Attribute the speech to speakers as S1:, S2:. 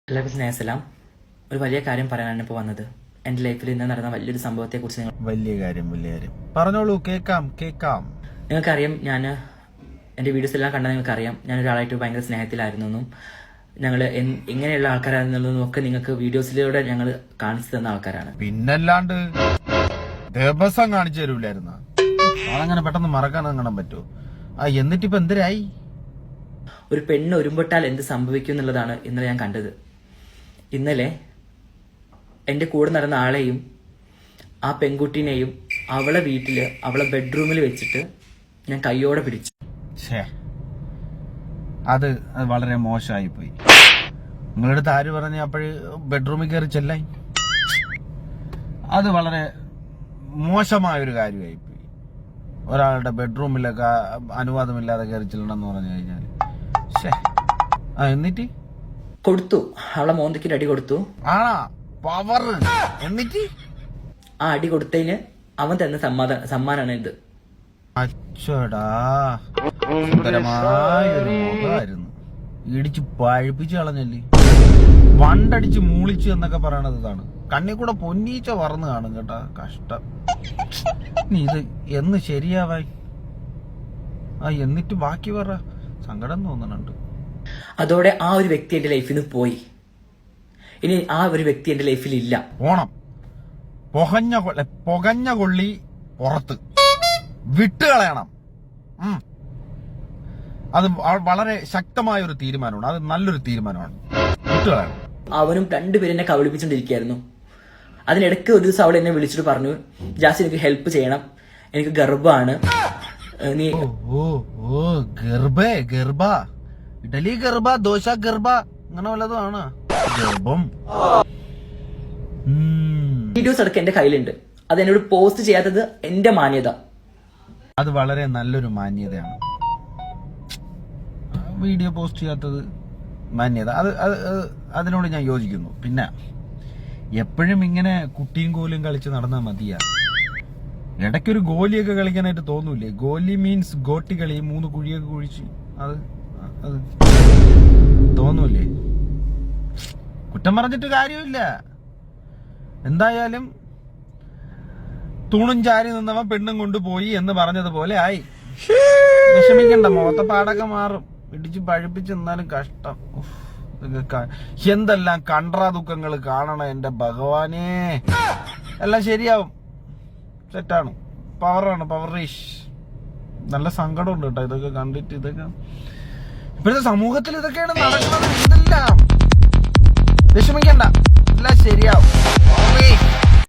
S1: എല്ലാവർക്കും സ്നേഹസലാം. ഒരു വലിയ കാര്യം പറയാനാണ് ഇപ്പോൾ വന്നത്. എൻ്റെ ലൈഫിൽ ഇന്ന് നടന്ന വലിയൊരു സംഭവത്തെക്കുറിച്ച്
S2: വലിയ കാര്യം പറഞ്ഞോളൂ, കേൾക്കാം.
S1: നിങ്ങൾക്കറിയാം, ഞാൻ എൻ്റെ വീഡിയോസ് എല്ലാം കണ്ടാൽ നിങ്ങൾക്കറിയാം ഞാൻ ഒരാളായിട്ട് ഭയങ്കര സ്നേഹത്തിലായിരുന്നു എന്നും ഞങ്ങൾ എങ്ങനെയുള്ള ആൾക്കാരായിരുന്നുള്ളതും ഒക്കെ നിങ്ങൾക്ക് വീഡിയോസിലൂടെ ഞങ്ങൾ കാണിച്ചു തന്ന ആൾക്കാരാണ്.
S2: പിന്നല്ലാണ്ട് ദിവസം കാണിച്ചു തരൂലായിരുന്ന അതങ്ങനെ പെട്ടെന്ന് മറക്കാൻ അങ്ങനെ പറ്റുമോ? എന്നിട്ടിപ്പോ എന്തരായി?
S1: ഒരു പെണ്ണ് ഒരുമ്പെട്ടാൽ എന്ത് സംഭവിക്കും എന്നുള്ളതാണ് ഇന്നലെ ഞാൻ കണ്ടത്. ഇന്നലെ എൻ്റെ കൂടെ നടന്ന ആളെയും ആ പെൺകുട്ടീനെയും അവളെ വീട്ടില് അവളെ ബെഡ്റൂമിൽ വെച്ചിട്ട് ഞാൻ കയ്യോടെ പിടിച്ചു.
S2: അത് വളരെ മോശമായി പോയി. നിങ്ങളടുത്ത് ആര് പറഞ്ഞ അപ്പോഴ് ബെഡ്റൂമിൽ കയറി ചെല്ലായി? അത് വളരെ മോശമായൊരു കാര്യമായി പോയി. ഒരാളുടെ ബെഡ്റൂമിലൊക്കെ അനുവാദമില്ലാതെ കയറി ചെല്ലണമെന്ന് പറഞ്ഞു കഴിഞ്ഞാൽ എന്നിട്ട്
S1: കൊടുത്തു, അവളെ മോന്തയ്ക്ക് അടി കൊടുത്തു.
S2: പവർ. എന്നിട്ട്
S1: ആ അടി കൊടുത്തതിന് അവൻ തന്ന സമ്മാനാണ് ഇത്.
S2: അച്ചടാ, സുന്ദരമായൊരു മുഖമായിരുന്നു. ഇടിച്ച് പഴുപ്പിച്ച് കളഞ്ഞല്ലേ. വണ്ടടിച്ച് മൂളിച്ചു എന്നൊക്കെ പറയണത് ഇതാണ്. കണ്ണി കൂടെ പൊന്നീച്ച പറന്ന് കാണും കേട്ടാ. കഷ്ടം. നീ ഇത് എന്ന് ശരിയാവായി? എന്നിട്ട് ബാക്കി പറ. സങ്കടം തോന്നുന്നുണ്ട്.
S1: അതോടെ ആ ഒരു വ്യക്തി എന്റെ ലൈഫിൽ നിന്ന് പോയി. ഇനി ആ ഒരു വ്യക്തി എന്റെ ലൈഫിൽ ഇല്ല.
S2: പോണം. പുകഞ്ഞ കൊള്ളി പുറത്ത് വിട്ടുകളയണം. അത് വളരെ ശക്തമായ ഒരു തീരുമാനമാണ്. അത് നല്ലൊരു തീരുമാനമാണ്. വിട്ടുകളയണം.
S1: അവനും രണ്ടുപേരും കബളിപ്പിച്ചോണ്ടിരിക്കുകയായിരുന്നു. അതിനിടയ്ക്ക് ഒരു ദിവസം അവൾ എന്നെ വിളിച്ചിട്ട് പറഞ്ഞു, ജാസി എനിക്ക് ഹെൽപ്പ് ചെയ്യണം, എനിക്ക് ഗർഭമാണ്. നീ
S2: ഗർഭ ഇഡലി ഗർഭ, ദോശ ഗർഭ, അങ്ങനെ വല്ലതും ആണ് ഗർഭം.
S1: വീഡിയോസ് അടക്കം എന്റെ കയ്യിലുണ്ട്. അത് എന്നോട് പോസ്റ്റ് ചെയ്യാത്തത് എന്റെ മാന്യത.
S2: അത് വളരെ നല്ലൊരു മാന്യതയാണ്. വീഡിയോ പോസ്റ്റ് ചെയ്യാത്തത് മാന്യത. അതിനോട് ഞാൻ യോജിക്കുന്നു. പിന്നെ എപ്പോഴും ഇങ്ങനെ കുട്ടിയും കോലും കളിച്ച് നടന്നാൽ മതിയാ. ഇടയ്ക്കൊരു ഗോലിയൊക്കെ കളിക്കാനായിട്ട് തോന്നൂലേ? ഗോലി മീൻസ് ഗോട്ടി കളി, 3 കുഴിയൊക്കെ കുഴിച്ച് അത് തോന്നൂലേ? കുറ്റം പറഞ്ഞിട്ട് കാര്യമില്ല. എന്തായാലും തൂണും ചാരി നിന്നവൻ പെണ്ണും കൊണ്ടുപോയി എന്ന് പറഞ്ഞതുപോലെ ആയി. വിഷമിക്കണ്ട, മുഖത്തെ പാടൊക്കെ മാറും. ഇടിച്ച് പഴുപ്പിച്ച് നിന്നാലും കഷ്ടം. എന്തെല്ലാം കണ്ട്രാ ദുഃഖങ്ങൾ കാണണം എന്റെ ഭഗവാനേ. എല്ലാം ശരിയാവും. സെറ്റാണ്. പവറാണ്, പവറീഷ്. നല്ല സങ്കടമുണ്ട് കേട്ടോ ഇതൊക്കെ കണ്ടിട്ട്. ഇതൊക്കെ ഇപ്പോഴത്തെ സമൂഹത്തിൽ ഇതൊക്കെയാണ് നടക്കുന്നത്. ഇതെല്ലാം വിഷമിക്കണ്ട.